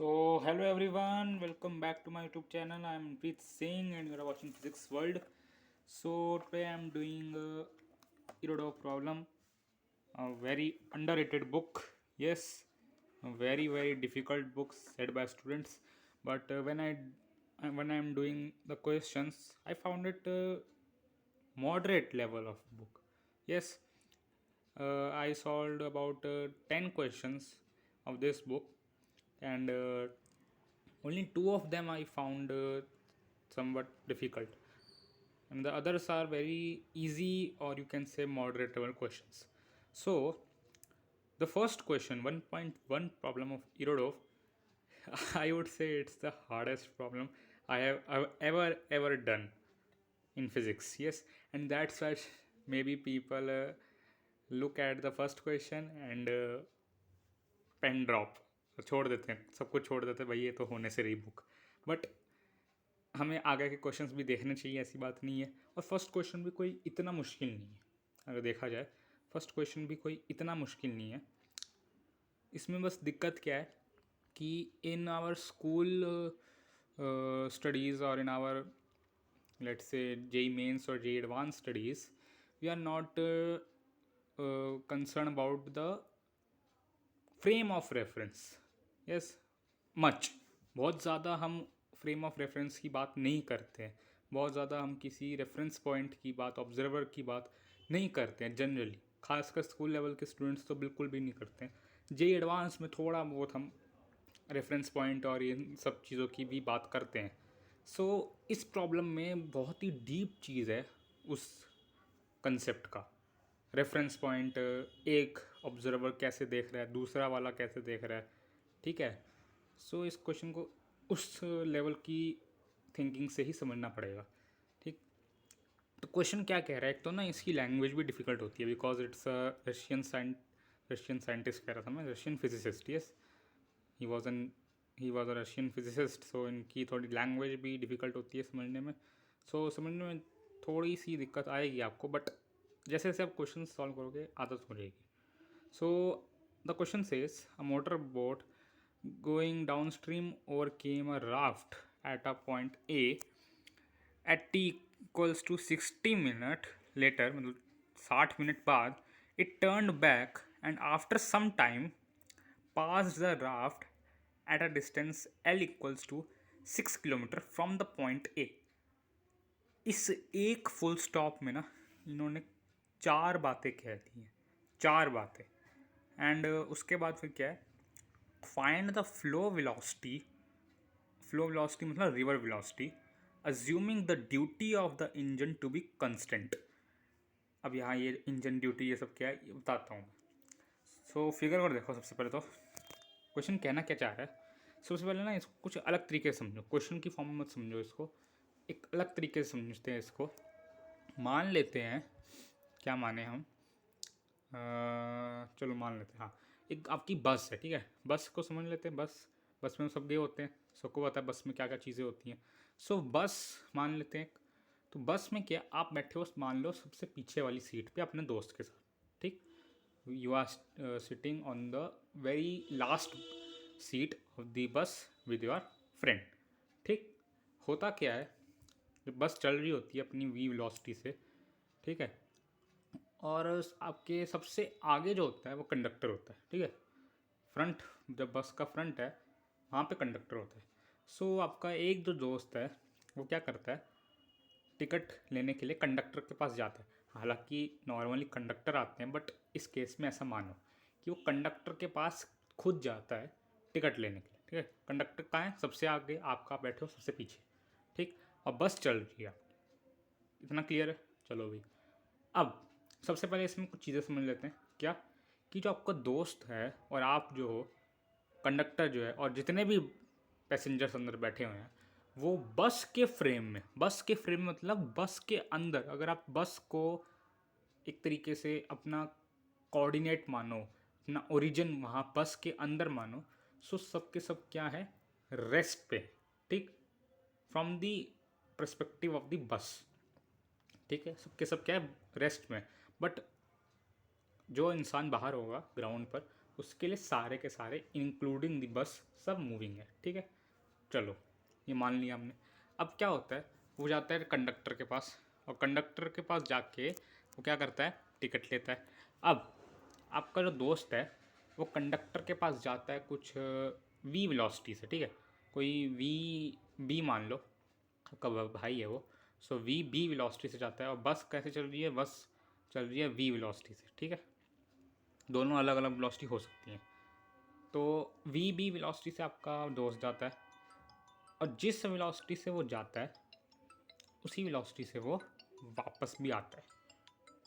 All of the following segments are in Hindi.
Hello everyone, welcome back to my YouTube channel. I am Preet Singh and you are watching Physics World. Today I am doing Irodov problem, a very underrated book. Yes, a very difficult book said by students. But when I am doing the questions, I found it moderate level of book. Yes, I solved about 10 questions of this book, and only two of them I found somewhat difficult, and the others are very easy, or you can say moderate level questions. So, the first question, 1.1 problem of Irodov, I would say it's the hardest problem I've ever done in physics. Yes, and that's why maybe people look at the first question and pen drop छोड़ देते हैं, सब कुछ छोड़ देते हैं, भाई ये तो होने से रही बुक. बट हमें आगे के क्वेश्चंस भी देखने चाहिए, ऐसी बात नहीं है. और फर्स्ट क्वेश्चन भी कोई इतना मुश्किल नहीं है. अगर देखा जाए फर्स्ट क्वेश्चन भी कोई इतना मुश्किल नहीं है. इसमें बस दिक्कत क्या है कि इन आवर स्कूल स्टडीज़ और इन आवर लेट्स से जेई मेंस और JEE advance studies we are not concern about the frame of reference. Yes, much बहुत ज़्यादा हम फ्रेम ऑफ रेफरेंस की बात नहीं करते हैं. बहुत ज़्यादा हम किसी रेफरेंस पॉइंट की बात, ऑब्जर्वर की बात नहीं करते हैं जनरली. खासकर स्कूल लेवल के स्टूडेंट्स तो बिल्कुल भी नहीं करते हैं. जे एडवांस में थोड़ा बहुत हम रेफरेंस पॉइंट और इन सब चीज़ों की भी बात करते हैं. इस प्रॉब्लम में बहुत ही डीप चीज़ है उस कंसेप्ट का. रेफरेंस पॉइंट, एक ऑब्जर्वर कैसे देख रहा है, दूसरा वाला कैसे देख रहा है. ठीक है. इस क्वेश्चन को उस लेवल की थिंकिंग से ही समझना पड़ेगा. ठीक. तो क्वेश्चन क्या कह रहा है, एक तो ना इसकी लैंग्वेज भी डिफ़िकल्ट होती है बिकॉज इट्स रशियन साइंटिस्ट कह रहा था मैं, Russian physicist. Yes, he was a Russian physicist. इनकी थोड़ी लैंग्वेज भी डिफ़िकल्ट होती है समझने में. समझने में थोड़ी सी दिक्कत आएगी आपको, बट जैसे जैसे आप क्वेश्चन सॉल्व करोगे आदत हो जाएगी. The question says a motor boat going downstream overcame a raft at a point A at t equals to 60 minute later, मतलब 60 मिनट बाद it turned back and after some time passed the raft at a distance L equals to 6 kilometre from the point A. इस एक फुल स्टॉप में ना इन्होंने चार बातें कह दी हैं, चार बातें. एंड उसके बाद फिर क्या है, फाइंड द फ्लो वेलोसिटी मतलब river velocity assuming the duty of the engine to be constant. अब यहाँ ये इंजन ड्यूटी ये सब क्या है ये बताता हूँ. फिगर को देखो. सबसे पहले तो क्वेश्चन कहना क्या चाह रहा है. सबसे पहले ना इसको कुछ अलग तरीके से समझो, क्वेश्चन की फॉर्म में मत समझो इसको, एक अलग तरीके से समझते हैं इसको. मान लेते हैं, क्या माने हम, चलो मान लेते हैं, हाँ, एक आपकी बस है. ठीक है, बस को समझ लेते हैं. बस में सब गए होते हैं, सबको पता है बस में क्या क्या चीज़ें होती हैं. बस मान लेते हैं. तो बस में क्या, आप बैठे हो मान लो सबसे पीछे वाली सीट पे अपने दोस्त के साथ. ठीक, you are sitting on the very last seat of the bus with your friend. ठीक, होता क्या है, जब बस चल रही होती है अपनी वी वेलोसिटी से, ठीक है, और आपके सबसे आगे जो होता है वो कंडक्टर होता है. ठीक है, फ्रंट, जब बस का फ्रंट है वहाँ पे कंडक्टर होता है. आपका एक जो दोस्त है वो क्या करता है, टिकट लेने के लिए कंडक्टर के पास जाता है. हालांकि नॉर्मली कंडक्टर आते हैं, बट इस केस में ऐसा मानो कि वो कंडक्टर के पास खुद जाता है टिकट लेने के लिए. ठीक है, कंडक्टर कहाँ है, सबसे आगे, आपका बैठे हो सबसे पीछे. ठीक, और बस चल रही है. इतना क्लियर है. चलो भाई, अब सबसे पहले इसमें कुछ चीज़ें समझ लेते हैं. क्या, कि जो आपका दोस्त है और आप जो हो, कंडक्टर जो है और जितने भी पैसेंजर्स अंदर बैठे हुए हैं, वो बस के फ्रेम में मतलब बस के अंदर, अगर आप बस को एक तरीके से अपना कोऑर्डिनेट मानो, अपना ओरिजिन वहाँ बस के अंदर मानो, सब के सब क्या है, रेस्ट पे. ठीक, from the perspective of the बस. ठीक है, सब क्या है, रेस्ट में. बट जो इंसान बाहर होगा ग्राउंड पर, उसके लिए सारे के सारे इंक्लूडिंग द बस सब मूविंग है, ठीक है। चलो ये मान लिया हमने। अब क्या होता है, वो जाता है कंडक्टर के पास, और कंडक्टर के पास जाके वो क्या करता है, टिकट लेता है। अब आपका जो दोस्त है वो कंडक्टर के पास जाता है कुछ वी वेलोसिटी से, ठीक है, कोई वी बी मान लो, आपका भाई है वो। सो वी बी वेलोसिटी से जाता है, और बस कैसे चल रही है, बस चल रही है वी वेलोसिटी से, ठीक है। दोनों अलग अलग वेलोसिटी हो सकती हैं। तो वी बी वेलोसिटी से आपका दोस्त जाता है, और जिस वेलोसिटी से वो जाता है उसी वेलोसिटी से वो वापस भी आता है,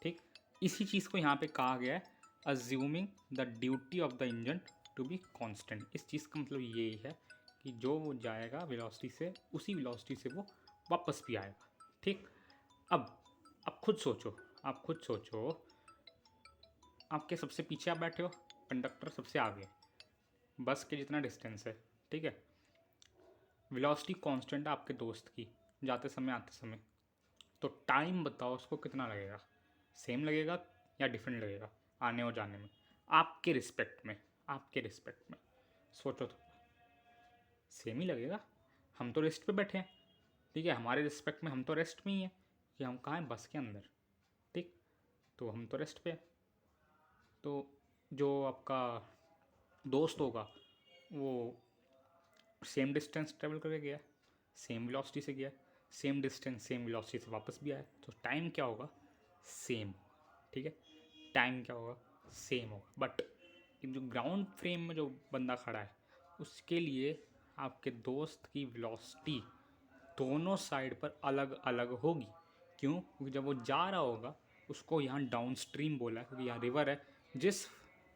ठीक। इसी चीज़ को यहाँ पे कहा गया है assuming the duty of the engine to be constant. इस चीज़ का मतलब यही है कि जो वो जाएगा वेलोसिटी से उसी वेलोसिटी से वो वापस भी आएगा, ठीक। अब आप खुद सोचो, आप खुद सोचो, आपके सबसे पीछे आप बैठे हो, कंडक्टर सबसे आगे, बस के जितना डिस्टेंस है, ठीक है। वेलोसिटी कांस्टेंट है आपके दोस्त की जाते समय आते समय, तो टाइम बताओ उसको कितना लगेगा, सेम लगेगा या डिफरेंट लगेगा आने और जाने में, आपके रिस्पेक्ट में, आपके रिस्पेक्ट में सोचो तो। सेम ही लगेगा। हम तो रेस्ट पे बैठे हैं, ठीक है, हमारे रिस्पेक्ट में हम तो रेस्ट में ही हैं, कि हम कहाँ हैं, बस के अंदर, ठीक। तो हम तो रेस्ट पे हैं। तो जो आपका दोस्त होगा वो सेम डिस्टेंस ट्रेवल करके गया, सेम वेलोसिटी से गया, सेम डिस्टेंस सेम वेलोसिटी से वापस भी आया, तो टाइम क्या होगा, सेम होगा, ठीक है। टाइम क्या होगा, सेम होगा। बट जो ग्राउंड फ्रेम में जो बंदा खड़ा है उसके लिए आपके दोस्त की वेलोसिटी दोनों साइड पर अलग अलग होगी। क्यों, क्योंकि जब वो जा रहा होगा उसको यहाँ डाउन स्ट्रीम बोला है, क्योंकि यहाँ रिवर है, जिस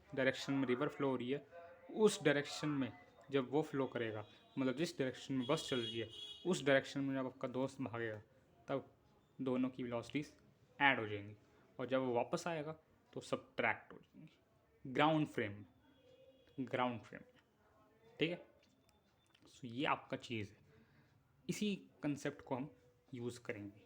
डायरेक्शन में रिवर फ्लो हो रही है उस डायरेक्शन में जब वो फ्लो करेगा, मतलब जिस डायरेक्शन में बस चल रही है उस डायरेक्शन में जब आपका दोस्त भागेगा तब दोनों की वेलोसिटीज ऐड हो जाएंगी, और जब वो वापस आएगा तो सब्ट्रैक्ट हो जाएंगी ग्राउंड फ्रेम में, ग्राउंड फ्रेम में, ठीक है। सो ये आपका चीज़ है, इसी कंसेप्ट को हम यूज़ करेंगे।